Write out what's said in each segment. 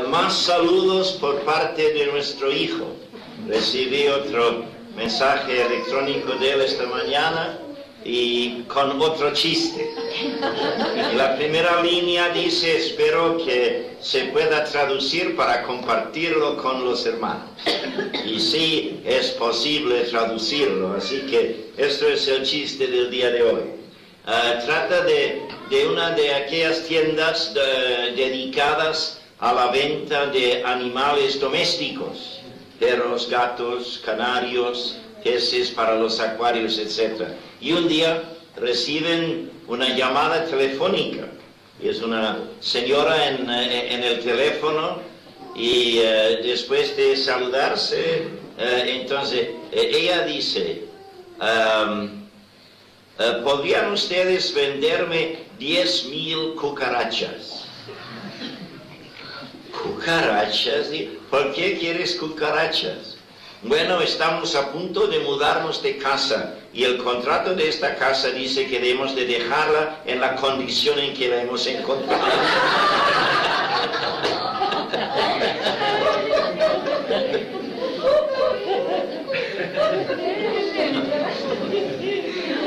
Más saludos por parte de nuestro hijo. Recibí otro mensaje electrónico de él esta mañana y con otro chiste. Y la primera línea dice: espero que se pueda traducir para compartirlo con los hermanos. Y sí, es posible traducirlo, así que esto es el chiste del día de hoy. Trata de una de aquellas tiendas dedicadas a la venta de animales domésticos, perros, gatos, canarios, peces para los acuarios, etc. Y un día reciben una llamada telefónica, y es una señora en el teléfono, y después de saludarse, entonces ella dice: ¿podrían ustedes venderme 10,000 cucarachas? ¿Cucarachas? ¿Por qué quieres cucarachas? Bueno, estamos a punto de mudarnos de casa y el contrato de esta casa dice que debemos de dejarla en la condición en que la hemos encontrado.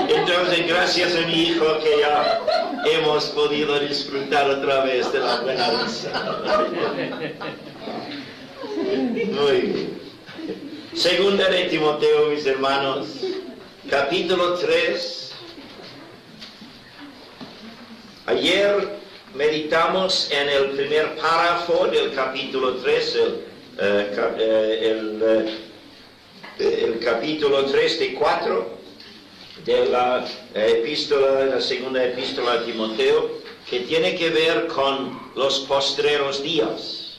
Entonces, gracias a mi hijo que ya hemos podido disfrutar otra vez de la buena risa. Muy bien. Segunda de Timoteo, mis hermanos, capítulo 3. Ayer meditamos en el primer párrafo del capítulo 3, el capítulo 3 de 4. De la segunda epístola a Timoteo, que tiene que ver con los postreros días.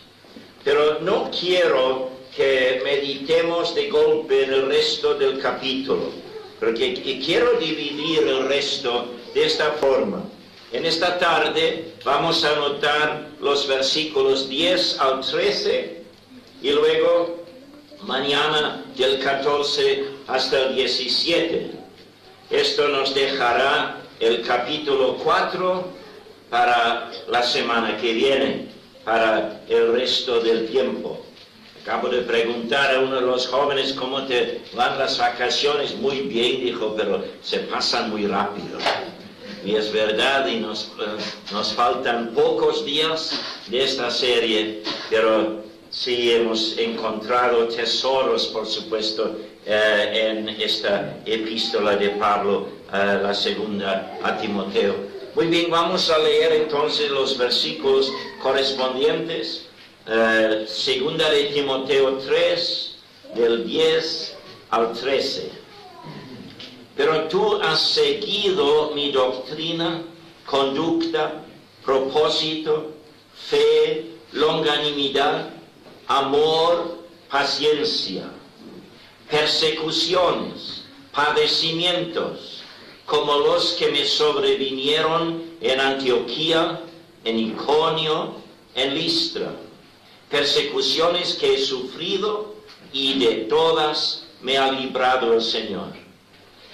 Pero no quiero que meditemos de golpe en el resto del capítulo, porque quiero dividir el resto de esta forma. En esta tarde vamos a anotar los versículos 10 al 13 y luego mañana del 14 hasta el 17. Esto nos dejará el capítulo 4 para la semana que viene, para el resto del tiempo. Acabo de preguntar a uno de los jóvenes cómo te van las vacaciones. Muy bien, dijo, pero se pasan muy rápido. Y es verdad, y nos faltan pocos días de esta serie, pero sí hemos encontrado tesoros, por supuesto, en esta epístola de Pablo, la segunda a Timoteo. Muy bien, vamos a leer entonces los versículos correspondientes. Segunda de Timoteo 3, del 10 al 13. Pero tú has seguido mi doctrina, conducta, propósito, fe, longanimidad, amor, paciencia, persecuciones, padecimientos, como los que me sobrevinieron en Antioquía, en Iconio, en Listra, persecuciones que he sufrido, y de todas me ha librado el Señor.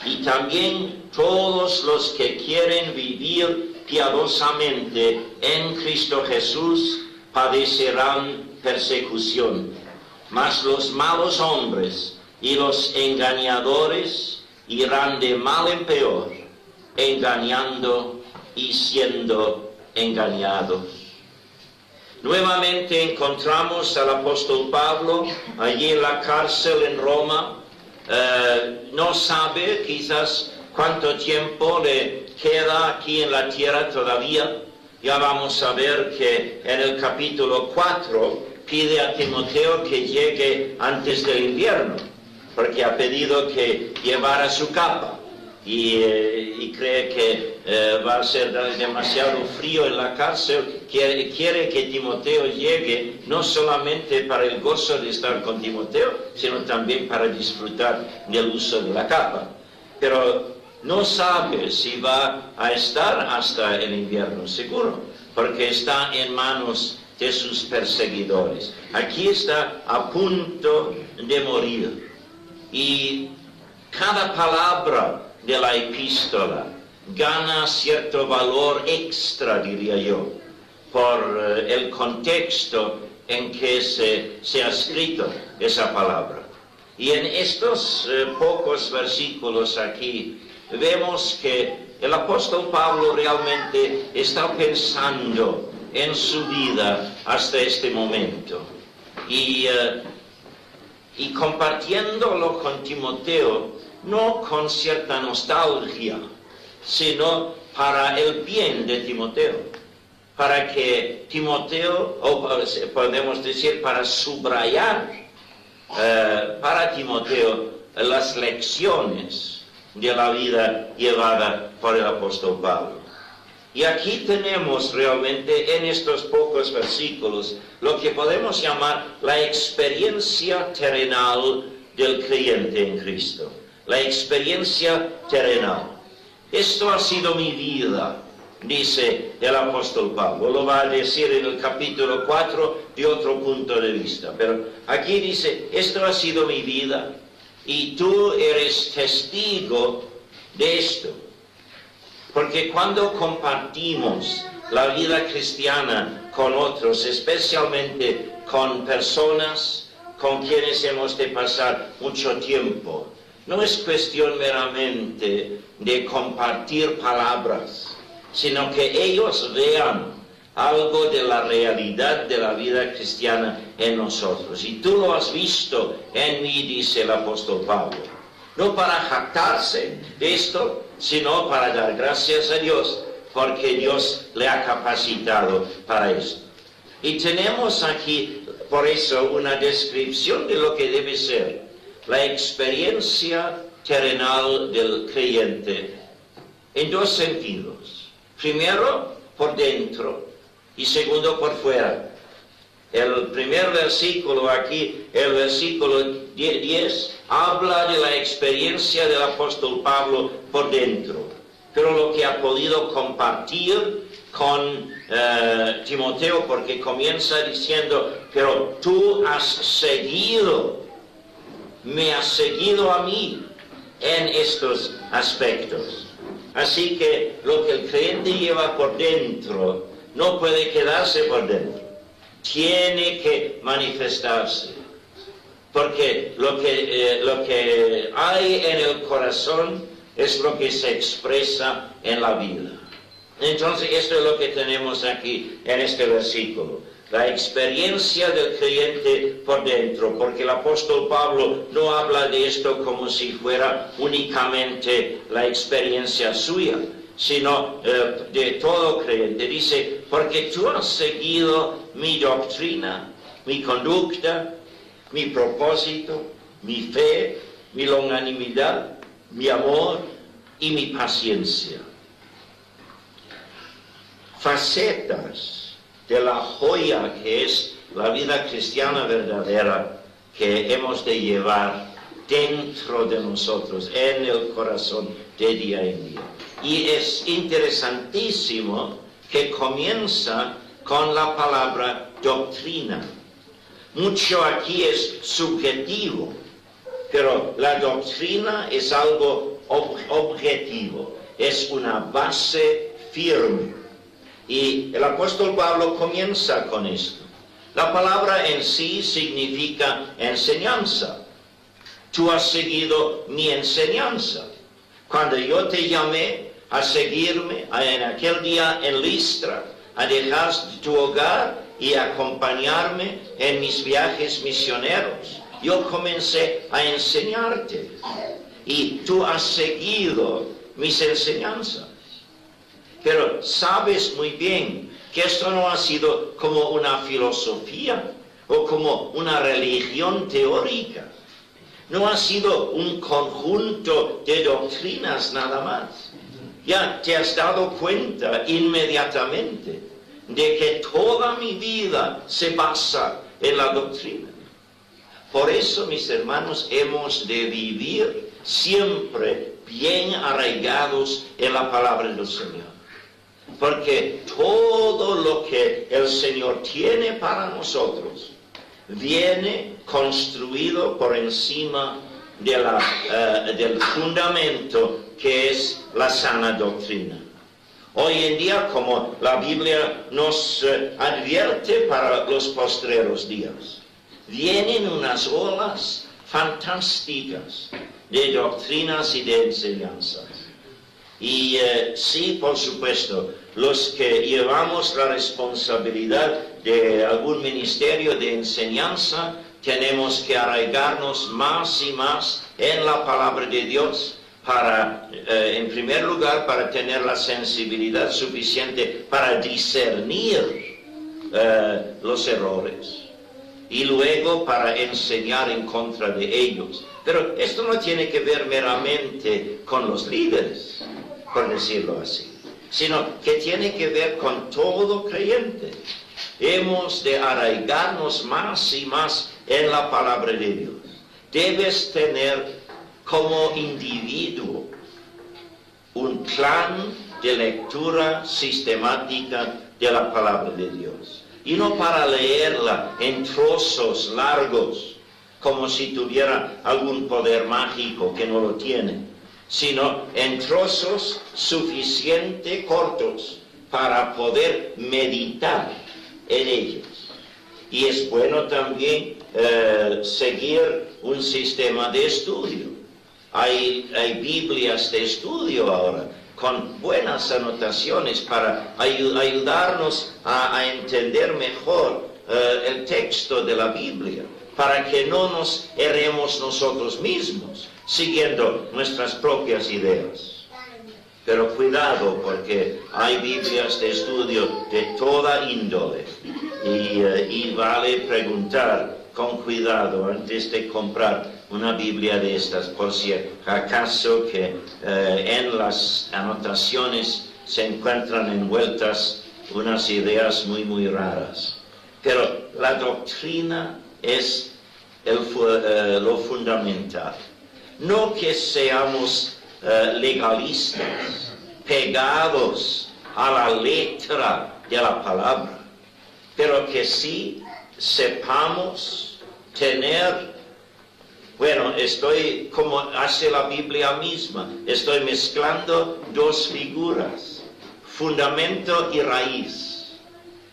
Y también todos los que quieren vivir piadosamente en Cristo Jesús padecerán persecución. Mas los malos hombres y los engañadores irán de mal en peor, engañando y siendo engañados. Nuevamente encontramos al apóstol Pablo allí en la cárcel en Roma. No sabe quizás cuánto tiempo le queda aquí en la tierra todavía. Ya vamos a ver que en el capítulo 4 pide a Timoteo que llegue antes del invierno, porque ha pedido que llevara su capa y cree que va a ser demasiado frío en la cárcel. Quiere que Timoteo llegue no solamente para el gozo de estar con Timoteo, sino también para disfrutar del uso de la capa. Pero no sabe si va a estar hasta el invierno, seguro, porque está en manos de sus perseguidores. Aquí está a punto de morir. Y cada palabra de la epístola gana cierto valor extra, diría yo, por el contexto en que se ha escrito esa palabra. Y en estos pocos versículos aquí vemos que el apóstol Pablo realmente está pensando en su vida hasta este momento. Y compartiéndolo con Timoteo, no con cierta nostalgia, sino para el bien de Timoteo, para que Timoteo, o podemos decir para subrayar para Timoteo las lecciones de la vida llevada por el apóstol Pablo. Y aquí tenemos realmente en estos pocos versículos lo que podemos llamar la experiencia terrenal del creyente en Cristo. La experiencia terrenal. Esto ha sido mi vida, dice el apóstol Pablo. Lo va a decir en el capítulo 4 de otro punto de vista. Pero aquí dice, esto ha sido mi vida y tú eres testigo de esto. Porque cuando compartimos la vida cristiana con otros, especialmente con personas con quienes hemos de pasar mucho tiempo, no es cuestión meramente de compartir palabras, sino que ellos vean algo de la realidad de la vida cristiana en nosotros. Y tú lo has visto en mí, dice el apóstol Pablo. No para jactarse de esto, sino para dar gracias a Dios, porque Dios le ha capacitado para esto. Y tenemos aquí, por eso, una descripción de lo que debe ser la experiencia terrenal del creyente en dos sentidos. Primero, por dentro, y segundo, por fuera. El primer versículo aquí, el versículo 10, habla de la experiencia del apóstol Pablo por dentro. Pero lo que ha podido compartir con Timoteo, porque comienza diciendo, pero tú has seguido, me has seguido a mí en estos aspectos. Así que lo que el creyente lleva por dentro no puede quedarse por dentro. Tiene que manifestarse, porque lo que hay en el corazón es lo que se expresa en la vida. Entonces esto es lo que tenemos aquí en este versículo, la experiencia del creyente por dentro, porque el apóstol Pablo no habla de esto como si fuera únicamente la experiencia suya, sino de todo creyente. Dice, porque tú has seguido mi doctrina, mi conducta, mi propósito, mi fe, mi longanimidad, mi amor y mi paciencia. Facetas de la joya que es la vida cristiana verdadera que hemos de llevar dentro de nosotros, en el corazón de día en día. Y es interesantísimo que comienza con la palabra doctrina. Mucho aquí es subjetivo, pero la doctrina es algo objetivo, es una base firme. Y el apóstol Pablo comienza con esto. La palabra en sí significa enseñanza. Tú has seguido mi enseñanza. Cuando yo te llamé a seguirme en aquel día en Listra, a dejar tu hogar y acompañarme en mis viajes misioneros, yo comencé a enseñarte y tú has seguido mis enseñanzas. Pero sabes muy bien que esto no ha sido como una filosofía o como una religión teórica. No ha sido un conjunto de doctrinas nada más. Ya te has dado cuenta inmediatamente de que toda mi vida se basa en la doctrina. Por eso, mis hermanos, hemos de vivir siempre bien arraigados en la palabra del Señor. Porque todo lo que el Señor tiene para nosotros viene construido por encima de del fundamento que es la sana doctrina. Hoy en día, como la Biblia nos advierte para los postreros días, vienen unas olas fantásticas de doctrinas y de enseñanzas. Y sí, por supuesto, los que llevamos la responsabilidad de algún ministerio de enseñanza, tenemos que arraigarnos más y más en la palabra de Dios para, en primer lugar, para tener la sensibilidad suficiente para discernir los errores y luego para enseñar en contra de ellos. Pero esto no tiene que ver meramente con los líderes, por decirlo así, sino que tiene que ver con todo creyente. Hemos de arraigarnos más y más en la palabra de Dios. Debes tener como individuo un plan de lectura sistemática de la palabra de Dios. Y no para leerla en trozos largos, como si tuviera algún poder mágico que no lo tiene, sino en trozos suficientemente cortos para poder meditar en ellos. Y es bueno también seguir un sistema de estudio. Hay Biblias de estudio ahora, con buenas anotaciones para ayudarnos a entender mejor el texto de la Biblia, para que no nos erremos nosotros mismos, siguiendo nuestras propias ideas. Pero cuidado, porque hay Biblias de estudio de toda índole, y vale preguntar con cuidado antes de comprar una Biblia de estas, por si acaso que en las anotaciones se encuentran envueltas unas ideas muy raras. Pero la doctrina es lo fundamental. No que seamos legalistas, pegados a la letra de la palabra, pero que sí sepamos tener, bueno, estoy como hace la Biblia misma, estoy mezclando dos figuras, fundamento y raíz,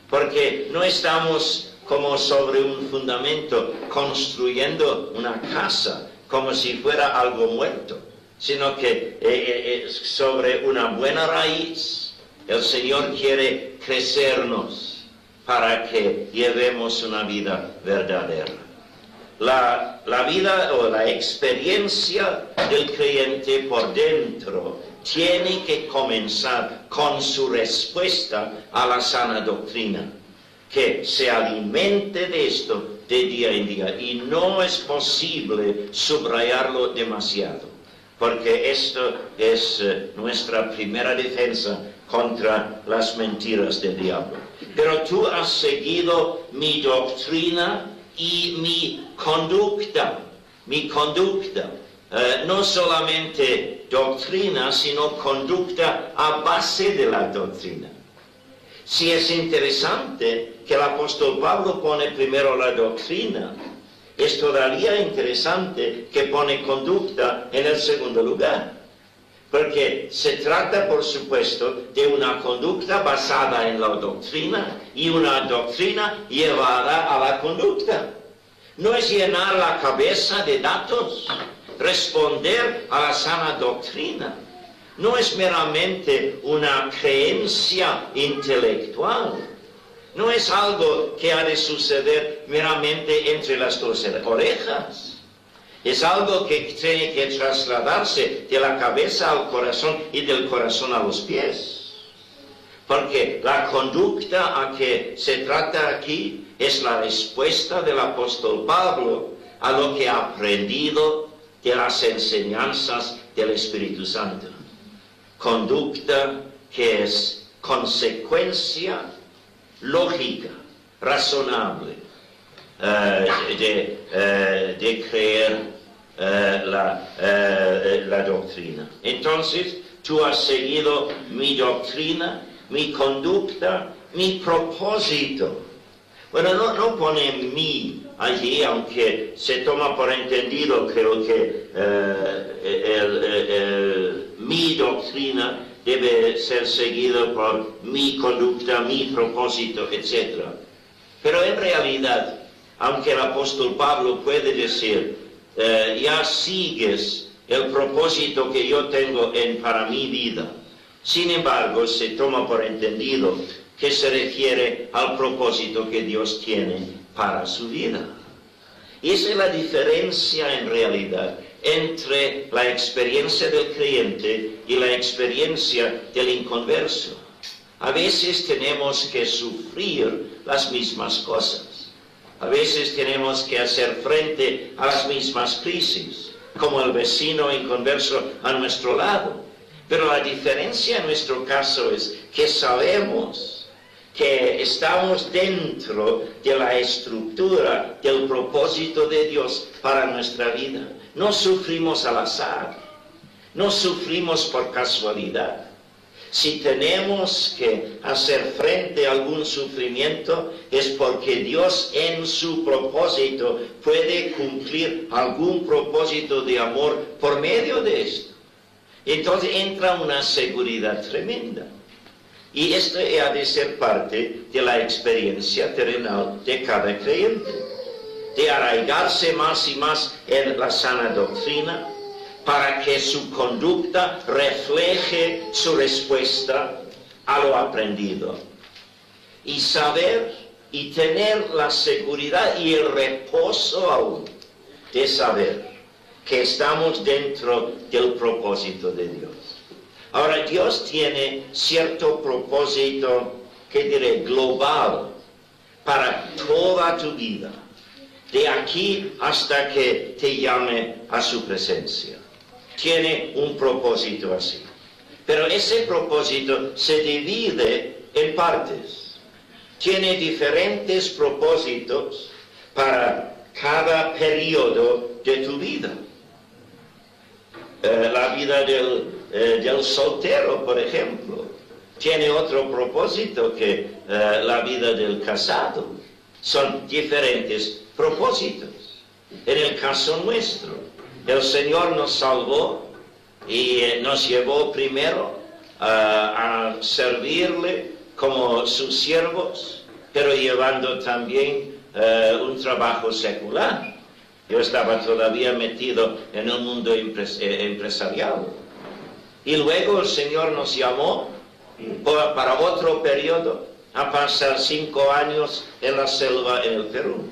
porque no estamos como sobre un fundamento construyendo una casa como si fuera algo muerto, sino que sobre una buena raíz el Señor quiere crecernos para que llevemos una vida verdadera. La vida o la experiencia del creyente por dentro tiene que comenzar con su respuesta a la sana doctrina, que se alimente de esto de día en día, y no es posible subrayarlo demasiado, porque esto es nuestra primera defensa contra las mentiras del diablo. Pero tú has seguido mi doctrina y mi conducta, no solamente doctrina, sino conducta a base de la doctrina. Si es interesante que el apóstol Pablo pone primero la doctrina, es todavía interesante que pone conducta en el segundo lugar. Porque se trata, por supuesto, de una conducta basada en la doctrina y una doctrina llevada a la conducta. No es llenar la cabeza de datos, responder a la sana doctrina. No es meramente una creencia intelectual. No es algo que ha de suceder meramente entre las dos orejas. Es algo que tiene que trasladarse de la cabeza al corazón y del corazón a los pies. Porque la conducta a que se trata aquí es la respuesta del apóstol Pablo a lo que ha aprendido de las enseñanzas del Espíritu Santo. Conducta que es consecuencia lógica, razonable, de creer la doctrina. Entonces, tú has seguido mi doctrina, mi conducta, mi propósito. Bueno, no pone mi allí, aunque se toma por entendido, creo que mi doctrina debe ser seguido por mi conducta, mi propósito, etc. Pero en realidad, aunque el apóstol Pablo puede decir, ya sigues el propósito que yo tengo para mi vida, sin embargo, se toma por entendido que se refiere al propósito que Dios tiene para su vida. Y esa es la diferencia en realidad entre la experiencia del creyente y la experiencia del inconverso. A veces tenemos que sufrir las mismas cosas. A veces tenemos que hacer frente a las mismas crisis, como el vecino inconverso a nuestro lado. Pero la diferencia en nuestro caso es que sabemos que estamos dentro de la estructura del propósito de Dios para nuestra vida. No sufrimos al azar, no sufrimos por casualidad. Si tenemos que hacer frente a algún sufrimiento, es porque Dios en su propósito puede cumplir algún propósito de amor por medio de esto. Entonces entra una seguridad tremenda. Y esto ha de ser parte de la experiencia terrenal de cada creyente, de arraigarse más y más en la sana doctrina, para que su conducta refleje su respuesta a lo aprendido. Y saber y tener la seguridad y el reposo aún de saber que estamos dentro del propósito de Dios. Ahora, Dios tiene cierto propósito, que diré, global, para toda tu vida, de aquí hasta que te llame a su presencia. Tiene un propósito así. Pero ese propósito se divide en partes. Tiene diferentes propósitos para cada periodo de tu vida. La vida del soltero, por ejemplo, tiene otro propósito que la vida del casado. Son diferentes propósitos. En el caso nuestro, el Señor nos salvó y nos llevó primero a servirle como sus siervos, pero llevando también un trabajo secular. Yo estaba todavía metido en el mundo empresarial. Y luego el Señor nos llamó para otro periodo a pasar 5 años en la selva en el Perú.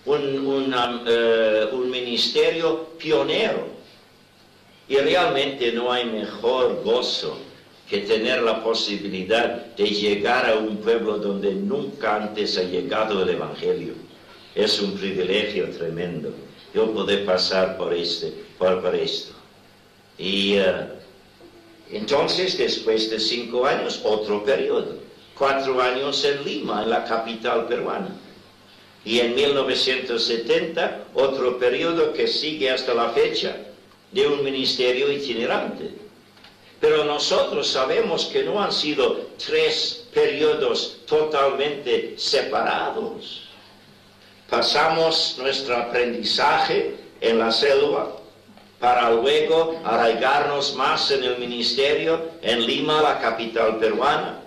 Un ministerio pionero. Y realmente no hay mejor gozo que tener la posibilidad de llegar a un pueblo donde nunca antes ha llegado el Evangelio. Es un privilegio tremendo. Yo pude pasar por esto. Y entonces, después de 5 años, otro periodo. 4 años en Lima, en la capital peruana. Y en 1970, otro periodo que sigue hasta la fecha, de un ministerio itinerante. Pero nosotros sabemos que no han sido 3 periodos totalmente separados. Pasamos nuestro aprendizaje en la selva para luego arraigarnos más en el ministerio en Lima, la capital peruana,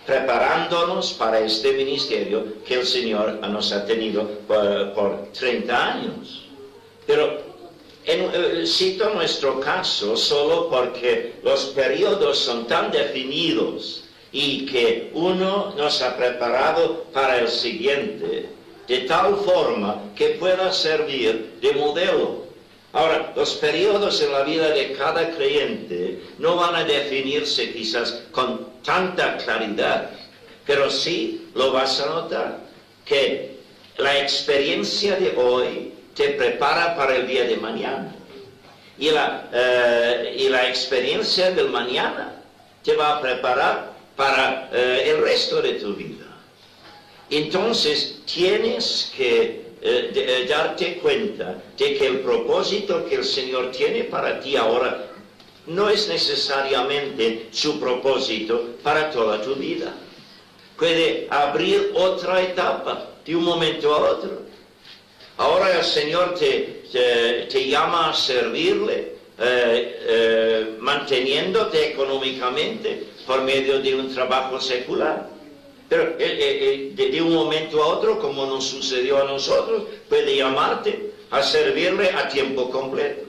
preparándonos para este ministerio que el Señor nos ha tenido por 30 años. Pero cito nuestro caso solo porque los periodos son tan definidos y que uno nos ha preparado para el siguiente, de tal forma que pueda servir de modelo. Ahora, los periodos en la vida de cada creyente no van a definirse quizás con tanta claridad, pero sí lo vas a notar, que la experiencia de hoy te prepara para el día de mañana. Y la experiencia del mañana te va a preparar para el resto de tu vida. Entonces tienes que darte cuenta de que el propósito que el Señor tiene para ti ahora no es necesariamente su propósito para toda tu vida. Puede abrir otra etapa de un momento a otro. Ahora el Señor te llama a servirle, manteniéndote económicamente por medio de un trabajo secular. Pero de un momento a otro, como nos sucedió a nosotros, puede llamarte a servirle a tiempo completo.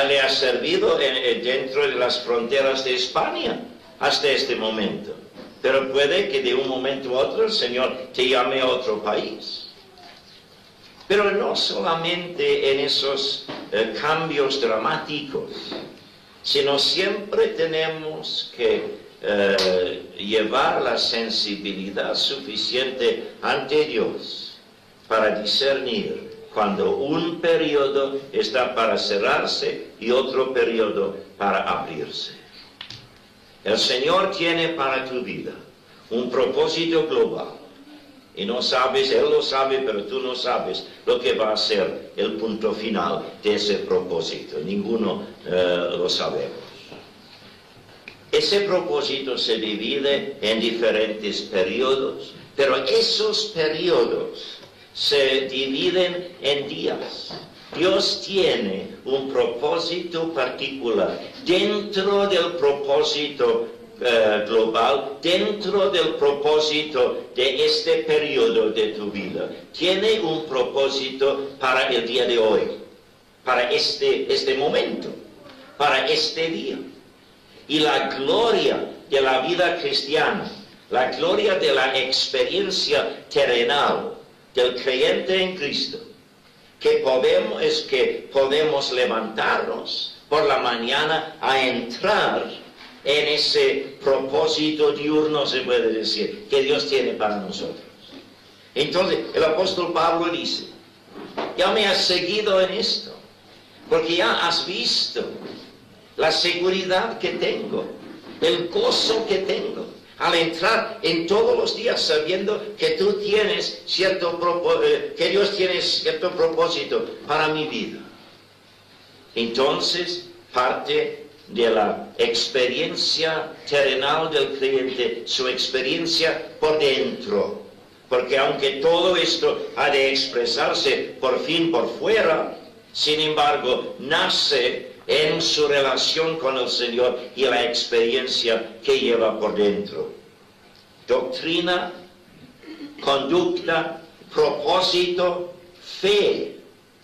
Le ha servido dentro de las fronteras de España hasta este momento. Pero puede que de un momento a otro el Señor te llame a otro país. Pero no solamente en esos cambios dramáticos, sino siempre tenemos que llevar la sensibilidad suficiente ante Dios para discernir cuando un periodo está para cerrarse y otro periodo para abrirse. El Señor tiene para tu vida un propósito global. Y no sabes, Él lo sabe, pero tú no sabes lo que va a ser el punto final de ese propósito. Ninguno lo sabemos. Ese propósito se divide en diferentes periodos, pero esos periodos se dividen en días. Dios tiene un propósito particular dentro del propósito global, dentro del propósito de este periodo de tu vida. Tiene un propósito para el día de hoy, para este momento, para este día. Y la gloria de la vida cristiana, la gloria de la experiencia terrenal del creyente en Cristo, es que podemos levantarnos por la mañana a entrar en ese propósito diurno, se puede decir, que Dios tiene para nosotros. Entonces, el apóstol Pablo dice, ya me has seguido en esto, porque ya has visto la seguridad que tengo, el gozo que tengo, al entrar en todos los días sabiendo que tú tienes que Dios tiene cierto propósito para mi vida. Entonces, parte de la experiencia terrenal del creyente, su experiencia por dentro, porque aunque todo esto ha de expresarse por fin por fuera, sin embargo, nace en su relación con el Señor y la experiencia que lleva por dentro. Doctrina, conducta, propósito, fe.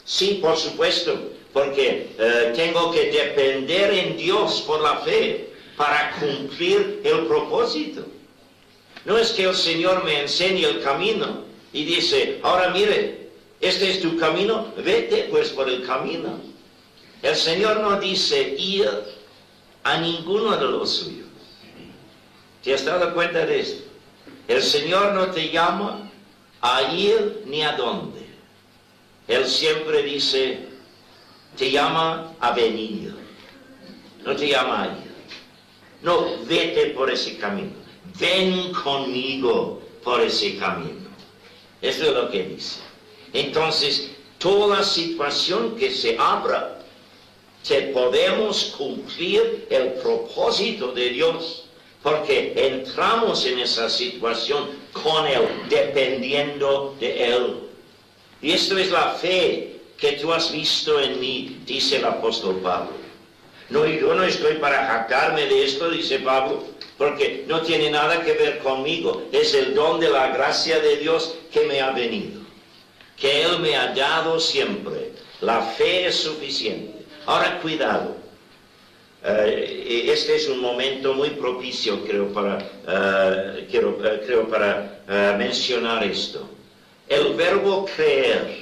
Sí, por supuesto, porque tengo que depender en Dios por la fe para cumplir el propósito. No es que el Señor me enseñe el camino y dice, ahora mire, este es tu camino, vete pues por el camino. El Señor no dice ir a ninguno de los suyos. ¿Te has dado cuenta de esto? El Señor no te llama a ir ni a dónde. Él siempre dice, te llama a venir. No te llama a ir. No, vete por ese camino. Ven conmigo por ese camino. Eso es lo que dice. Entonces, toda situación que se abra, podemos cumplir el propósito de Dios, porque entramos en esa situación con Él, dependiendo de Él. Y esto es la fe que tú has visto en mí, dice el apóstol Pablo. No, yo no estoy para jactarme de esto, dice Pablo, porque no tiene nada que ver conmigo. Es el don de la gracia de Dios que me ha venido, que Él me ha dado siempre. La fe es suficiente. Ahora, cuidado. Este es un momento muy propicio, creo, para mencionar esto. El verbo creer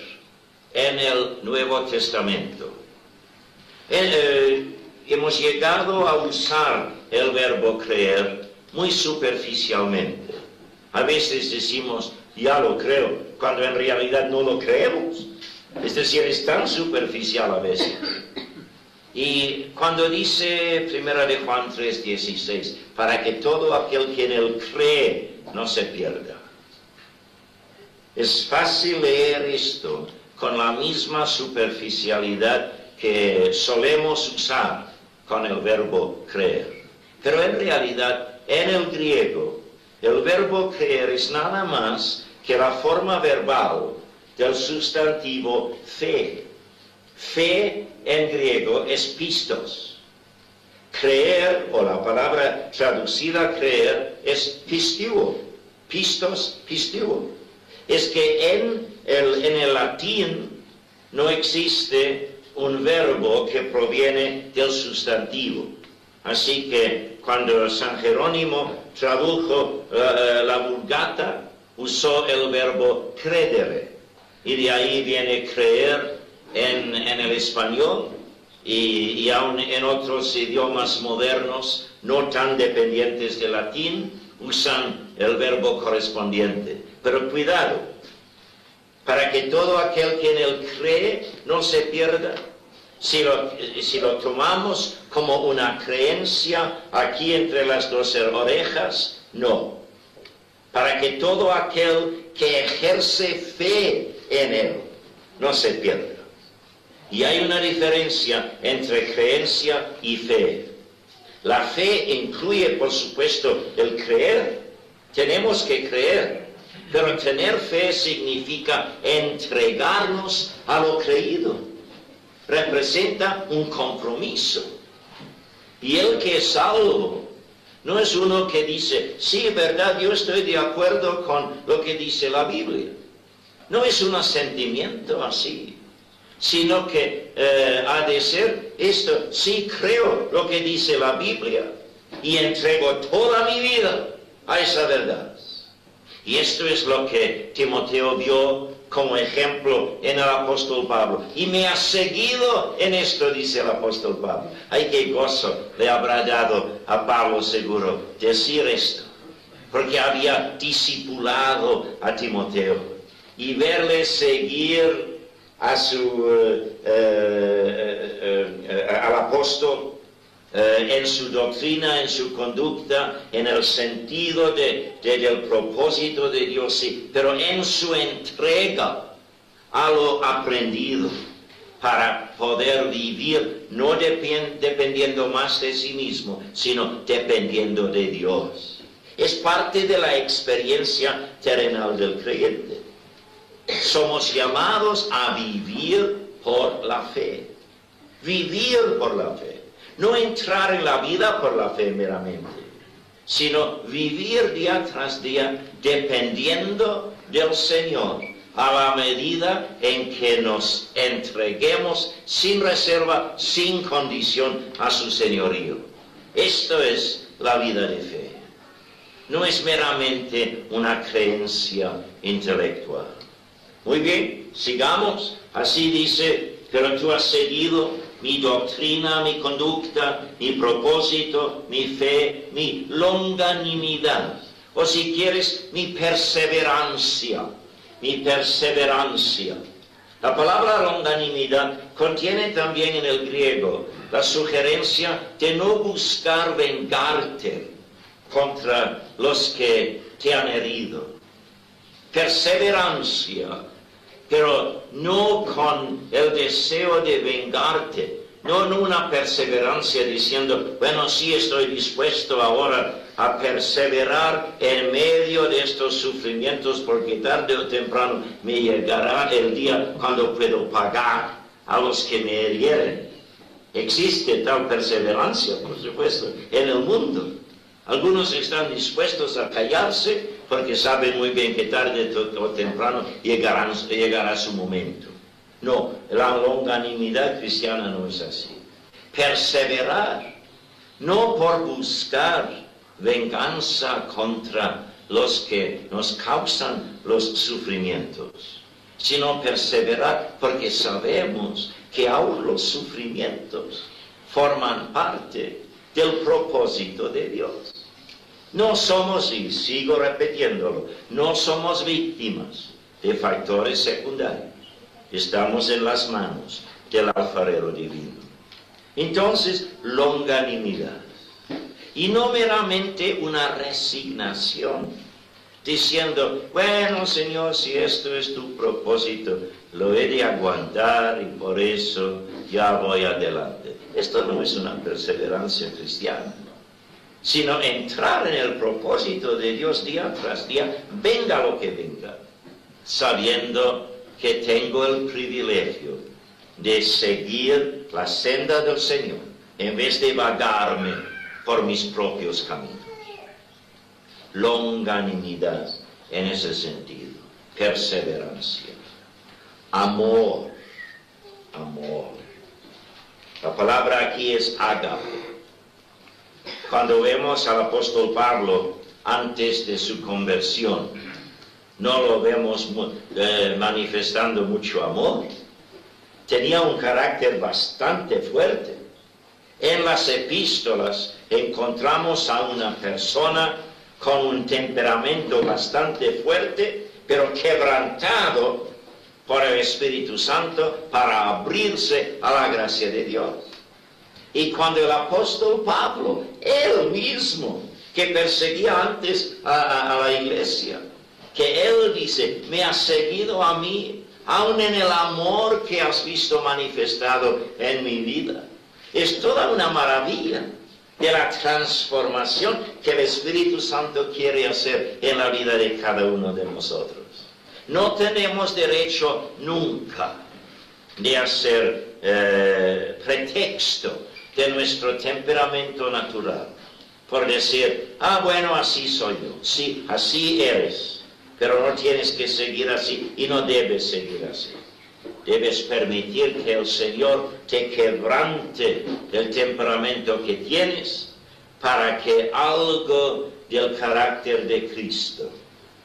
en el Nuevo Testamento. Hemos llegado a usar el verbo creer muy superficialmente. A veces decimos, ya lo creo, cuando en realidad no lo creemos. Es decir, es tan superficial a veces. Y cuando dice 1 de Juan 3:16, para que todo aquel que en él cree no se pierda. Es fácil leer esto con la misma superficialidad que solemos usar con el verbo creer. Pero en realidad, en el griego, el verbo creer es nada más que la forma verbal del sustantivo fe. Fe en griego es pistos. Creer, o la palabra traducida creer, es pisteuo. Pistos, pisteuo. Es que en el latín no existe un verbo que proviene del sustantivo. Así que cuando San Jerónimo tradujo la Vulgata, usó el verbo credere. Y de ahí viene creer en el español y aún en otros idiomas modernos, no tan dependientes del latín, usan el verbo correspondiente. Pero cuidado, para que todo aquel que en él cree no se pierda. Si lo tomamos como una creencia aquí entre las dos orejas, no. Para que todo aquel que ejerce fe en él no se pierda. Y hay una diferencia entre creencia y fe. La fe incluye, por supuesto, el creer. Tenemos que creer. Pero tener fe significa entregarnos a lo creído. Representa un compromiso. Y el que es salvo no es uno que dice, sí, verdad, yo estoy de acuerdo con lo que dice la Biblia. No es un asentimiento así, sino que ha de ser esto, sí creo lo que dice la Biblia y entrego toda mi vida a esa verdad. Y esto es lo que Timoteo vio como ejemplo en el apóstol Pablo. Y me ha seguido en esto, dice el apóstol Pablo. Ay, qué gozo le habrá dado a Pablo seguro decir esto. Porque había discipulado a Timoteo. Y verle seguir a al apóstol en su doctrina, en su conducta, en el sentido del propósito de Dios, sí, pero en su entrega a lo aprendido para poder vivir, no dependiendo más de sí mismo, sino dependiendo de Dios. Es parte de la experiencia terrenal del creyente. Somos llamados a vivir por la fe. Vivir por la fe. No entrar en la vida por la fe meramente, sino vivir día tras día dependiendo del Señor a la medida en que nos entreguemos sin reserva, sin condición a su señorío. Esto es la vida de fe. No es meramente una creencia intelectual. Muy bien, sigamos. Así dice, pero tú has seguido mi doctrina, mi conducta, mi propósito, mi fe, mi longanimidad. O si quieres, mi perseverancia. Mi perseverancia. La palabra longanimidad contiene también en el griego la sugerencia de no buscar vengarte contra los que te han herido. Perseverancia, pero no con el deseo de vengarte, no una perseverancia diciendo, bueno, sí estoy dispuesto ahora a perseverar en medio de estos sufrimientos porque tarde o temprano me llegará el día cuando puedo pagar a los que me hirieren. Existe tal perseverancia, por supuesto, en el mundo. Algunos están dispuestos a callarse porque saben muy bien que tarde o temprano llegará su momento. No, la longanimidad cristiana no es así. Perseverar, no por buscar venganza contra los que nos causan los sufrimientos, sino perseverar porque sabemos que aún los sufrimientos forman parte del propósito de Dios. No somos, y sigo repitiéndolo, no somos víctimas de factores secundarios. Estamos en las manos del alfarero divino. Entonces, longanimidad. Y no meramente una resignación, diciendo, bueno, Señor, si esto es tu propósito, lo he de aguantar y por eso ya voy adelante. Esto no es una perseverancia cristiana, sino entrar en el propósito de Dios día tras día, venga lo que venga, sabiendo que tengo el privilegio de seguir la senda del Señor en vez de vagarme por mis propios caminos. Longanimidad en ese sentido, perseverancia, amor. La palabra aquí es ágape. Cuando vemos al apóstol Pablo antes de su conversión, no lo vemos manifestando mucho amor. Tenía un carácter bastante fuerte. En las epístolas encontramos a una persona con un temperamento bastante fuerte, pero quebrantado por el Espíritu Santo para abrirse a la gracia de Dios. Y cuando el apóstol Pablo, él mismo, que perseguía antes a la iglesia, que él dice, me has seguido a mí, aun en el amor que has visto manifestado en mi vida. Es toda una maravilla de la transformación que el Espíritu Santo quiere hacer en la vida de cada uno de nosotros. No tenemos derecho nunca de hacer pretexto de nuestro temperamento natural por decir, bueno, así soy yo, sí, así eres, pero no tienes que seguir así y no debes seguir así. Debes permitir que el Señor te quebrante el temperamento que tienes para que algo del carácter de Cristo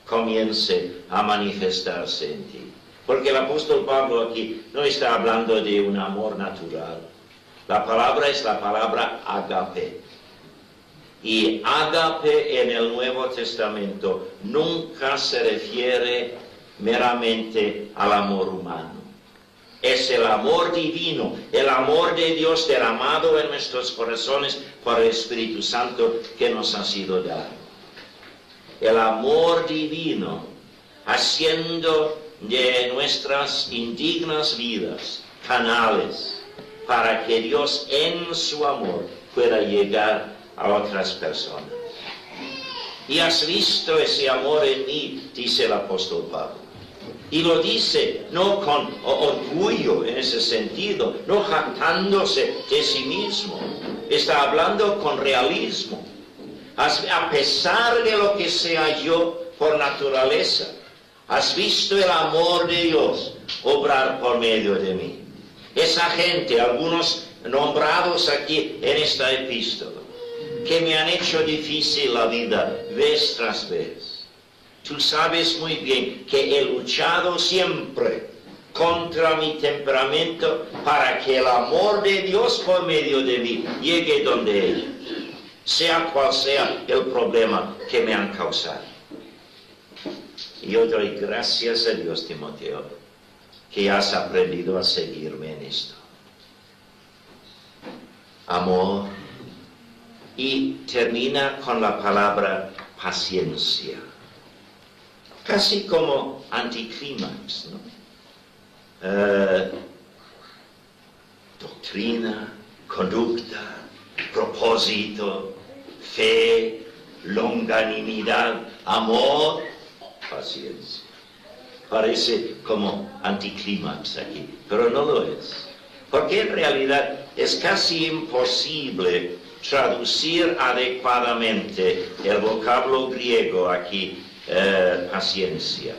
comience a manifestarse en ti. Porque el apóstol Pablo aquí no está hablando de un amor natural. La palabra es la palabra ágape. Y ágape en el Nuevo Testamento nunca se refiere meramente al amor humano. Es el amor divino, el amor de Dios derramado en nuestros corazones por el Espíritu Santo que nos ha sido dado. El amor divino haciendo de nuestras indignas vidas canales para que Dios en su amor pueda llegar a otras personas. Y has visto ese amor en mí, dice el apóstol Pablo. Y lo dice no con orgullo en ese sentido, no jactándose de sí mismo. Está hablando con realismo. A pesar de lo que sea yo por naturaleza, has visto el amor de Dios obrar por medio de mí. Esa gente, algunos nombrados aquí en esta epístola, que me han hecho difícil la vida vez tras vez. Tú sabes muy bien que he luchado siempre contra mi temperamento para que el amor de Dios por medio de mí llegue donde ellos, sea cual sea el problema que me han causado. Y yo doy gracias a Dios, Timoteo, que has aprendido a seguirme en esto. Amor. Y termina con la palabra paciencia. Casi como anticlímax, ¿no? Doctrina, conducta, propósito, fe, longanimidad, amor, paciencia. Parece como anticlímax aquí, pero no lo es. Porque en realidad es casi imposible traducir adecuadamente el vocablo griego aquí, paciencia.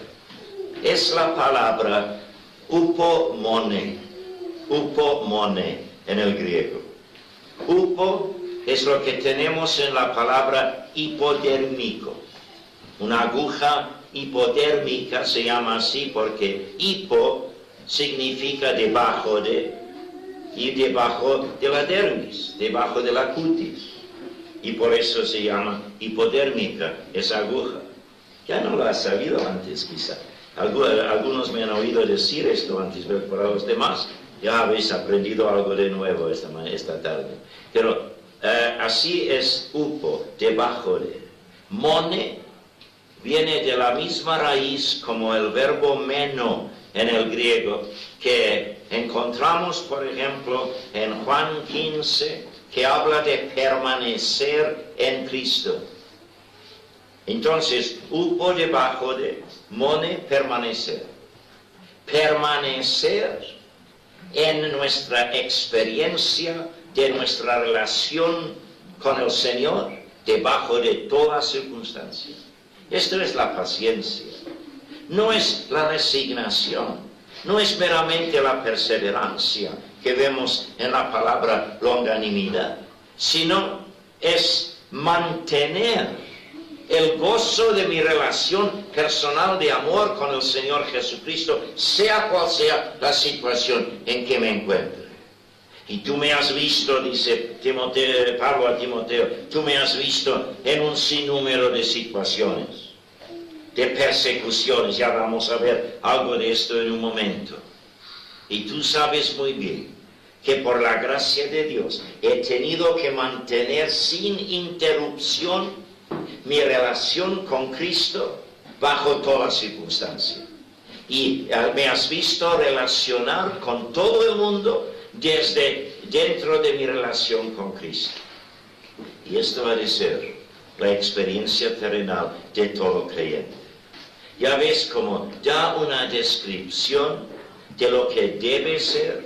Es la palabra upomone en el griego. Upo es lo que tenemos en la palabra hipodérmico. Una aguja hipodérmica se llama así porque hipo significa debajo de, y debajo de la dermis, debajo de la cutis. Y por eso se llama hipodérmica, esa aguja. Ya no lo has sabido antes, quizá. Algunos me han oído decir esto antes, pero para los demás ya habéis aprendido algo de nuevo esta tarde. Pero así es upo, debajo de. Mone viene de la misma raíz como el verbo meno en el griego, que encontramos, por ejemplo, en Juan 15, que habla de permanecer en Cristo. Entonces, upo debajo de, mone, permanecer. Permanecer en nuestra experiencia de nuestra relación con el Señor debajo de toda circunstancia. Esto es la paciencia. No es la resignación. No es meramente la perseverancia que vemos en la palabra longanimidad, sino es mantener el gozo de mi relación personal de amor con el Señor Jesucristo, sea cual sea la situación en que me encuentre. Y tú me has visto, dice Pablo a Timoteo, tú me has visto en un sinnúmero de situaciones, de persecuciones. Ya vamos a ver algo de esto en un momento. Y tú sabes muy bien que por la gracia de Dios he tenido que mantener sin interrupción mi relación con Cristo bajo toda circunstancia. Y me has visto relacionar con todo el mundo desde dentro de mi relación con Cristo. Y esto ha de ser la experiencia terrenal de todo creyente. Ya ves cómo da una descripción de lo que debe ser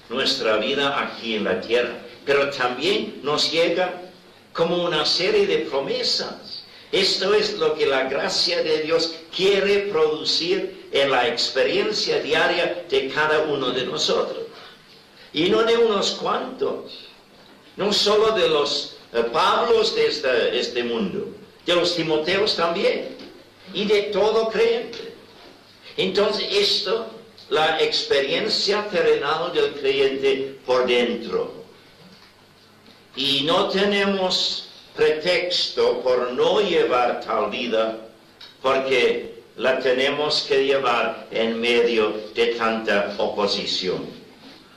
nuestra vida aquí en la tierra, pero también nos llega como una serie de promesas. Esto es lo que la gracia de Dios quiere producir en la experiencia diaria de cada uno de nosotros. Y no de unos cuantos, no solo de los Pablos de este mundo, de los Timoteos también, y de todo creyente. Entonces esto, la experiencia terrenal del creyente por dentro. Y no tenemos pretexto por no llevar tal vida, porque la tenemos que llevar en medio de tanta oposición.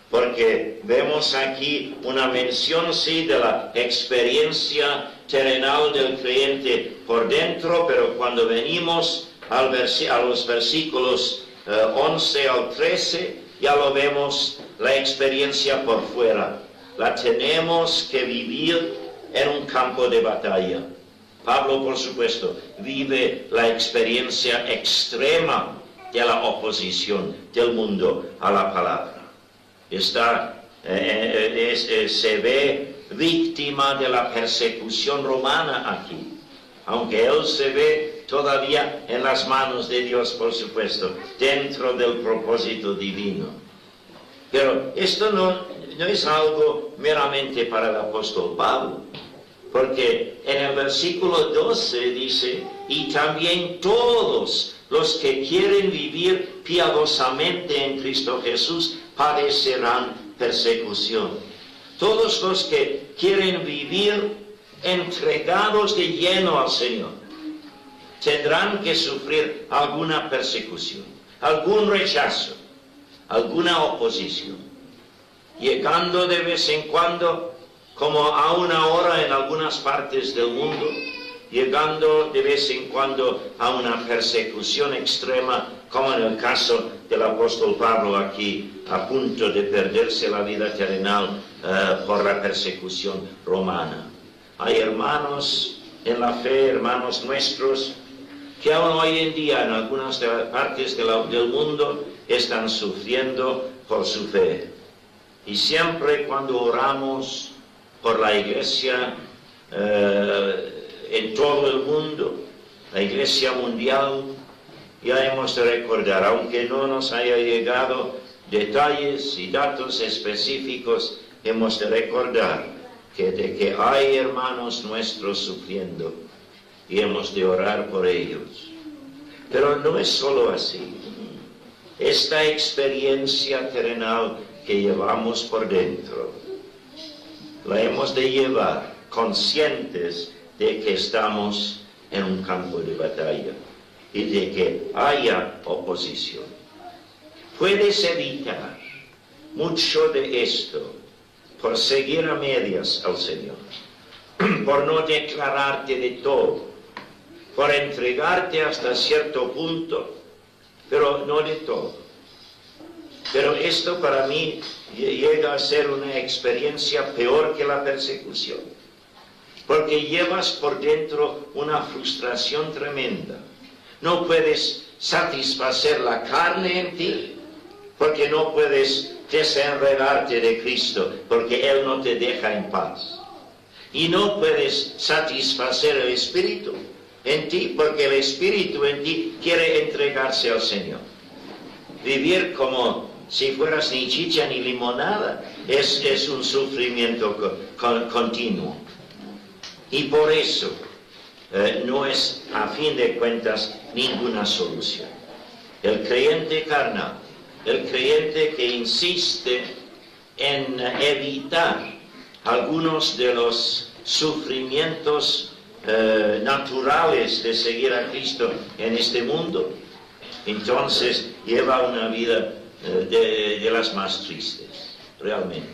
Porque vemos aquí una mención, sí, de la experiencia terrenal del creyente por dentro, pero cuando venimos a los versículos 11 al 13, ya lo vemos, la experiencia por fuera. La tenemos que vivir en un campo de batalla. Pablo, por supuesto, vive la experiencia extrema de la oposición del mundo a la palabra. Se ve víctima de la persecución romana aquí, aunque él se ve todavía en las manos de Dios, por supuesto, dentro del propósito divino. Pero esto no es algo meramente para el apóstol Pablo, porque en el versículo 12 dice, y también todos los que quieren vivir piadosamente en Cristo Jesús padecerán persecución. Todos los que quieren vivir entregados de lleno al Señor tendrán que sufrir alguna persecución, algún rechazo, alguna oposición, llegando de vez en cuando, como a una hora en algunas partes del mundo, llegando de vez en cuando a una persecución extrema, como en el caso del apóstol Pablo aquí, a punto de perderse la vida terrenal por la persecución romana. Hay hermanos en la fe, hermanos nuestros, que aún hoy en día en algunas partes del mundo están sufriendo por su fe. Y siempre cuando oramos por la iglesia en todo el mundo, la iglesia mundial, ya hemos de recordar, aunque no nos haya llegado detalles y datos específicos, hemos de recordar de que hay hermanos nuestros sufriendo y hemos de orar por ellos. Pero no es solo así. Esta experiencia terrenal que llevamos por dentro, la hemos de llevar conscientes de que estamos en un campo de batalla y de que haya oposición. Puedes evitar mucho de esto por seguir a medias al Señor, por no declararte de todo, por entregarte hasta cierto punto, pero no de todo. Pero esto para mí llega a ser una experiencia peor que la persecución, porque llevas por dentro una frustración tremenda. No puedes satisfacer la carne en ti, porque no puedes desenredarte de Cristo, porque Él no te deja en paz. Y no puedes satisfacer el Espíritu en ti, porque el Espíritu en ti quiere entregarse al Señor. Vivir como si fueras ni chicha ni limonada es un sufrimiento continuo. Y por eso no es, a fin de cuentas, ninguna solución. El creyente carnal, el creyente que insiste en evitar algunos de los sufrimientos naturales de seguir a Cristo en este mundo, entonces lleva una vida de las más tristes, realmente.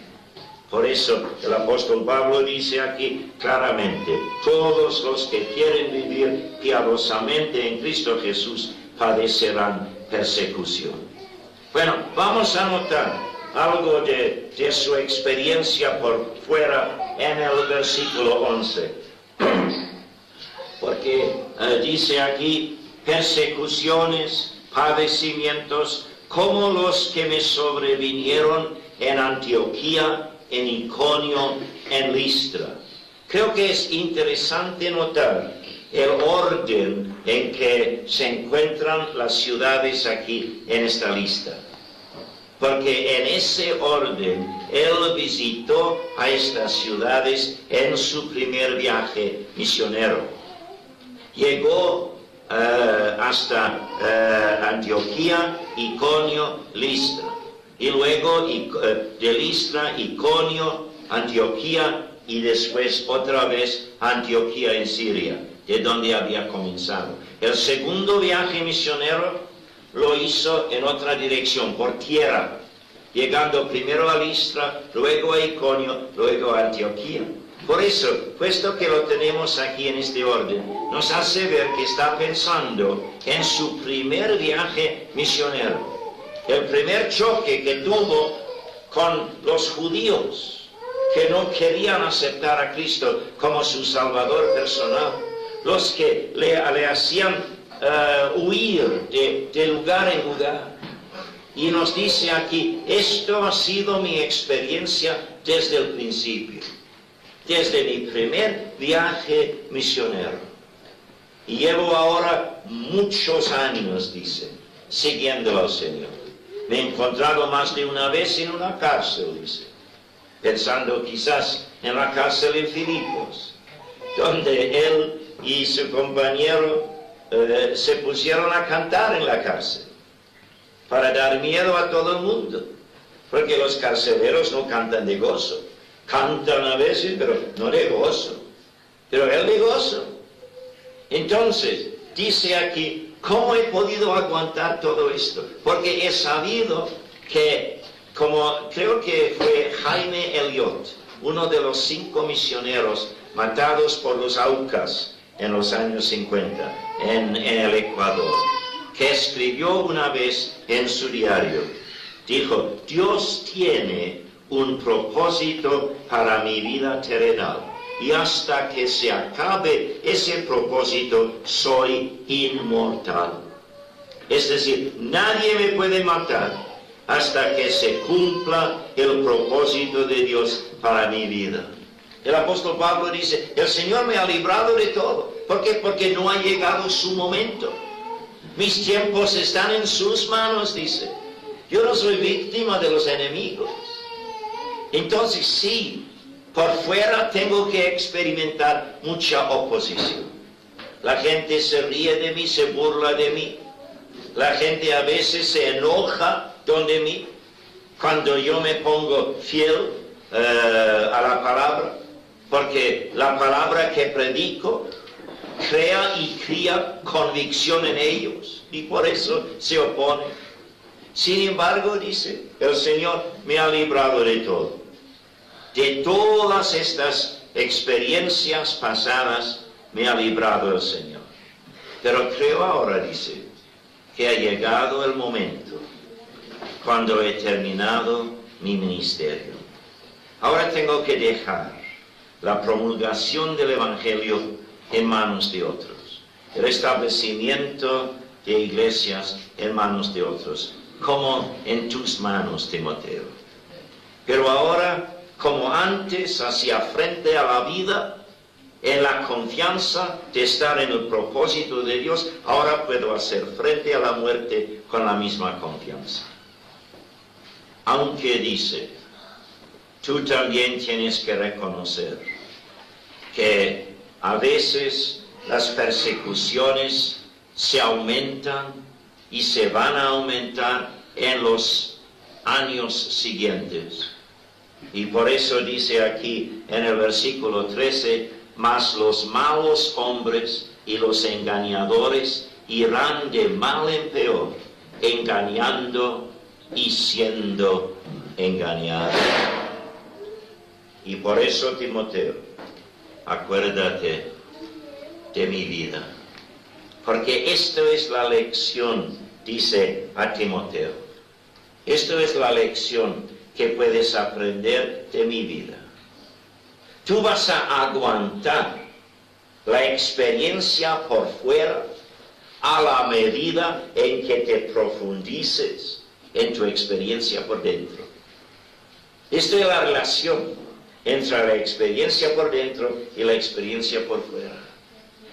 Por eso el apóstol Pablo dice aquí claramente: todos los que quieren vivir piadosamente en Cristo Jesús padecerán persecución. Bueno, vamos a notar algo de su experiencia por fuera en el versículo 11. Porque dice aquí: persecuciones, padecimientos, como los que me sobrevinieron en Antioquía, en Iconio, en Listra. Creo que es interesante notar el orden en que se encuentran las ciudades aquí en esta lista. Porque en ese orden él visitó a estas ciudades en su primer viaje misionero. Llegó hasta Antioquía, Iconio, Listra. Y luego de Listra, Iconio, Antioquía y después otra vez Antioquía en Siria, de donde había comenzado. El segundo viaje misionero lo hizo en otra dirección, por tierra, llegando primero a Listra, luego a Iconio, luego a Antioquía. Por eso, puesto que lo tenemos aquí en este orden, nos hace ver que está pensando en su primer viaje misionero. El primer choque que tuvo con los judíos, que no querían aceptar a Cristo como su Salvador personal, los que le hacían huir de lugar en lugar. Y nos dice aquí: esto ha sido mi experiencia desde el principio, desde mi primer viaje misionero. Y llevo ahora muchos años, dice, siguiendo al Señor. Me he encontrado más de una vez en una cárcel, dice, pensando quizás en la cárcel en Filipos, donde él y su compañero se pusieron a cantar en la cárcel, para dar miedo a todo el mundo, porque los carceleros no cantan de gozo, cantan a veces, pero no de gozo, pero él de gozo. Entonces, dice aquí: ¿cómo he podido aguantar todo esto? Porque he sabido que, como creo que fue Jaime Elliot, uno de los 5 misioneros matados por los Aucas en los años 50 en el Ecuador, que escribió una vez en su diario, dijo: Dios tiene un propósito para mi vida terrenal, y hasta que se acabe ese propósito soy inmortal. Es decir, nadie me puede matar hasta que se cumpla el propósito de Dios para mi vida. El apóstol Pablo dice: el Señor me ha librado de todo. ¿Por qué? Porque no ha llegado su momento. Mis tiempos están en sus manos, dice. Yo no soy víctima de los enemigos. Entonces sí, por fuera tengo que experimentar mucha oposición. La gente se ríe de mí, se burla de mí. La gente a veces se enoja de mí cuando yo me pongo fiel a la palabra, porque la palabra que predico crea y cría convicción en ellos, y por eso se oponen. Sin embargo, dice, el Señor me ha librado de todo. De todas estas experiencias pasadas me ha librado el Señor. Pero creo ahora, dice, que ha llegado el momento cuando he terminado mi ministerio. Ahora tengo que dejar la promulgación del Evangelio en manos de otros, el establecimiento de iglesias en manos de otros. como en tus manos, Timoteo. Pero ahora, como antes, hacia frente a la vida, en la confianza de estar en el propósito de Dios, ahora puedo hacer frente a la muerte con la misma confianza. Aunque dice, tú también tienes que reconocer que a veces las persecuciones se aumentan y se van a aumentar en los años siguientes. Y por eso dice aquí en el versículo 13, mas los malos hombres y los engañadores irán de mal en peor, engañando y siendo engañados. Y por eso, Timoteo, acuérdate de mi vida. Porque esto es la lección, dice a Timoteo. Esto es la lección que puedes aprender de mi vida. Tú vas a aguantar la experiencia por fuera a la medida en que te profundices en tu experiencia por dentro. Esta es la relación entre la experiencia por dentro y la experiencia por fuera.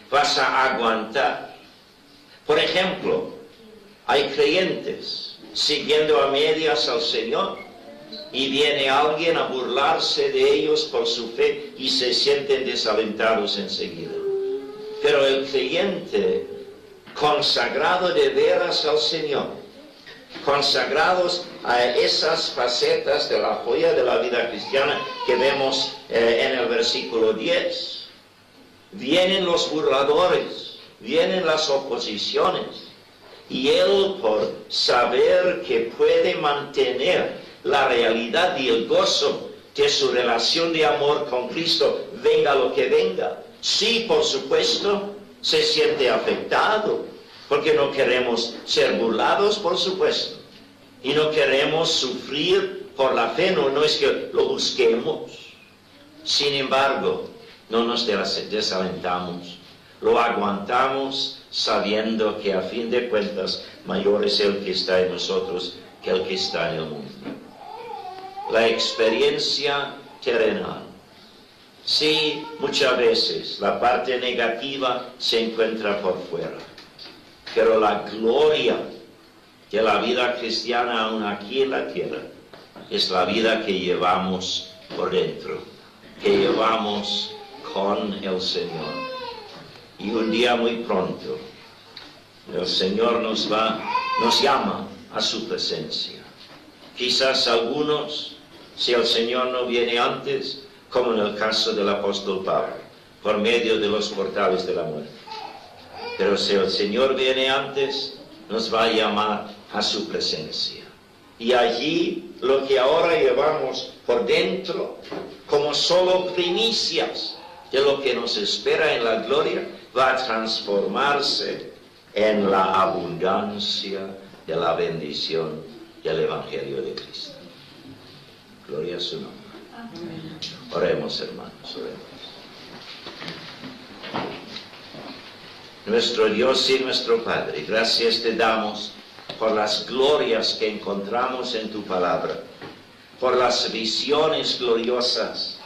Vas a aguantar. Por ejemplo, hay creyentes siguiendo a medias al Señor y viene alguien a burlarse de ellos por su fe y se sienten desalentados enseguida. Pero el creyente consagrado de veras al Señor, consagrados a esas facetas de la joya de la vida cristiana que vemos en el versículo 10, vienen los burladores, vienen las oposiciones, y él, por saber que puede mantener la realidad y el gozo de su relación de amor con Cristo, venga lo que venga, sí, por supuesto, se siente afectado, porque no queremos ser burlados, por supuesto, y no queremos sufrir por la fe, no es que lo busquemos. Sin embargo, no nos desalentamos, lo aguantamos sabiendo que a fin de cuentas mayor es el que está en nosotros que el que está en el mundo. La experiencia terrenal. Sí, muchas veces la parte negativa se encuentra por fuera, pero la gloria de la vida cristiana aún aquí en la tierra es la vida que llevamos por dentro, que llevamos con el Señor. Y un día muy pronto el Señor nos llama a su presencia. Quizás algunos, si el Señor no viene antes, como en el caso del apóstol Pablo, por medio de los portales de la muerte. Pero si el Señor viene antes, nos va a llamar a su presencia. Y allí lo que ahora llevamos por dentro, como solo primicias de lo que nos espera en la gloria, va a transformarse en la abundancia de la bendición del Evangelio de Cristo. Gloria a su nombre. Amén. Oremos, hermanos, oremos. Nuestro Dios y nuestro Padre, gracias te damos por las glorias que encontramos en tu palabra, por las visiones gloriosas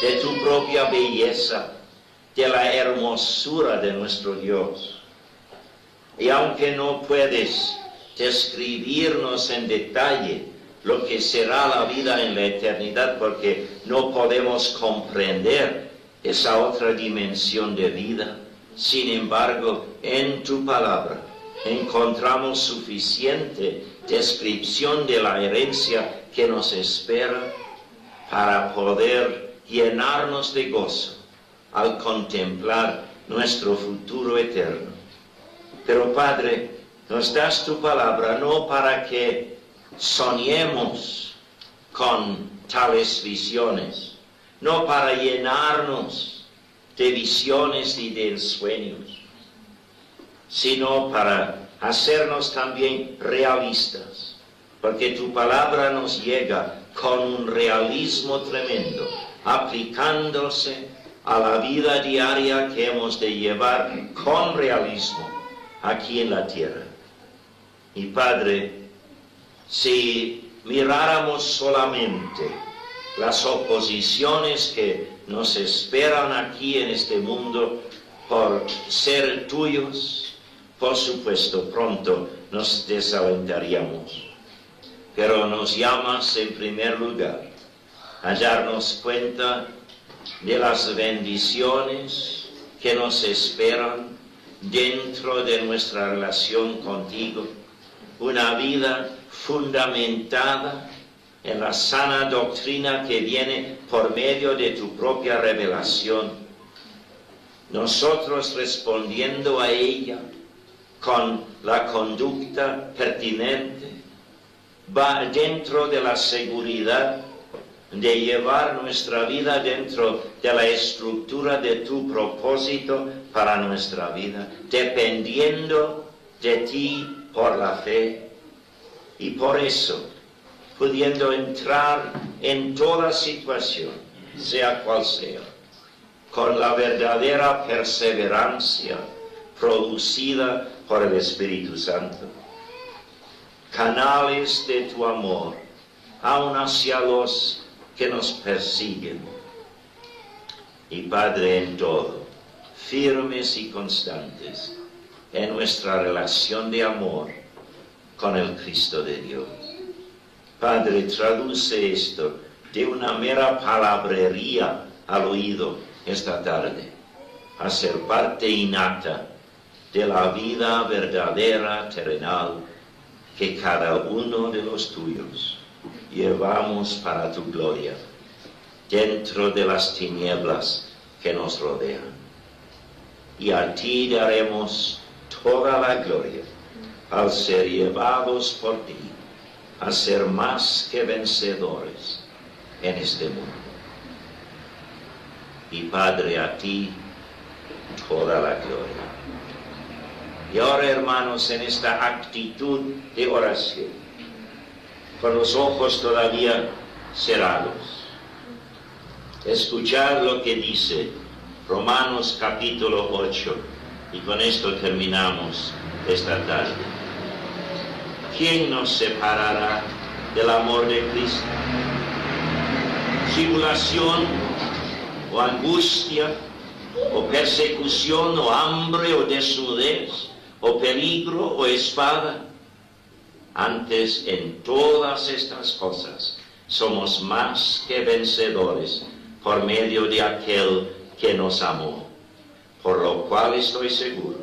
de tu propia belleza, de la hermosura de nuestro Dios. Y aunque no puedes describirnos en detalle lo que será la vida en la eternidad, porque no podemos comprender esa otra dimensión de vida, sin embargo, en tu palabra encontramos suficiente descripción de la herencia que nos espera para poder llenarnos de gozo al contemplar nuestro futuro eterno. Pero Padre, nos das tu palabra no para que soñemos con tales visiones, no para llenarnos de visiones y de ensueños, sino para hacernos también realistas, porque tu palabra nos llega con un realismo tremendo, aplicándose a la vida diaria que hemos de llevar con realismo aquí en la tierra. Y Padre, Si miráramos solamente las oposiciones que nos esperan aquí en este mundo por ser tuyos, por supuesto pronto nos desalentaríamos. Pero nos llamas en primer lugar a darnos cuenta de las bendiciones que nos esperan dentro de nuestra relación contigo, una vida fundamentada en la sana doctrina que viene por medio de tu propia revelación, nosotros respondiendo a ella con la conducta pertinente, va dentro de la seguridad de llevar nuestra vida dentro de la estructura de tu propósito para nuestra vida, dependiendo de ti por la fe. Y por eso, pudiendo entrar en toda situación, sea cual sea, con la verdadera perseverancia producida por el Espíritu Santo, canales de tu amor, aun hacia los que nos persiguen. Y Padre, en todo, firmes y constantes en nuestra relación de amor con el Cristo de Dios. Padre, traduce esto de una mera palabrería al oído esta tarde a ser parte innata de la vida verdadera, terrenal, que cada uno de los tuyos llevamos para tu gloria, dentro de las tinieblas que nos rodean. Y a ti daremos toda la gloria al ser llevados por ti a ser más que vencedores en este mundo. Y Padre, a ti toda la gloria. Y ahora, hermanos, en esta actitud de oración, con los ojos todavía cerrados, escuchad lo que dice Romanos capítulo 8, y con esto terminamos esta tarde. ¿Quién nos separará del amor de Cristo? ¿Tribulación o angustia o persecución o hambre o desnudez o peligro o espada? Antes, en todas estas cosas somos más que vencedores por medio de aquel que nos amó, por lo cual estoy seguro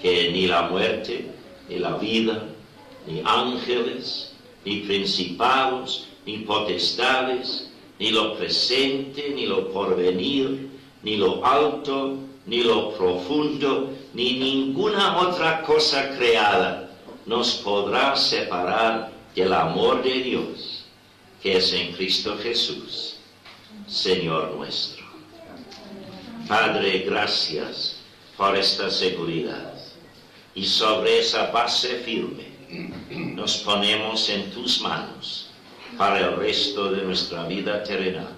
que ni la muerte, ni la vida, ni ángeles, ni principados, ni potestades, ni lo presente, ni lo porvenir, ni lo alto, ni lo profundo, ni ninguna otra cosa creada nos podrá separar del amor de Dios, que es en Cristo Jesús, Señor nuestro. Padre, gracias por esta seguridad. Y sobre esa base firme nos ponemos en tus manos para el resto de nuestra vida terrenal.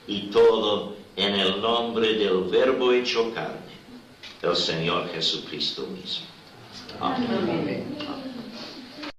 Y todo en el nombre del Verbo hecho carne, el Señor Jesucristo mismo. Amén.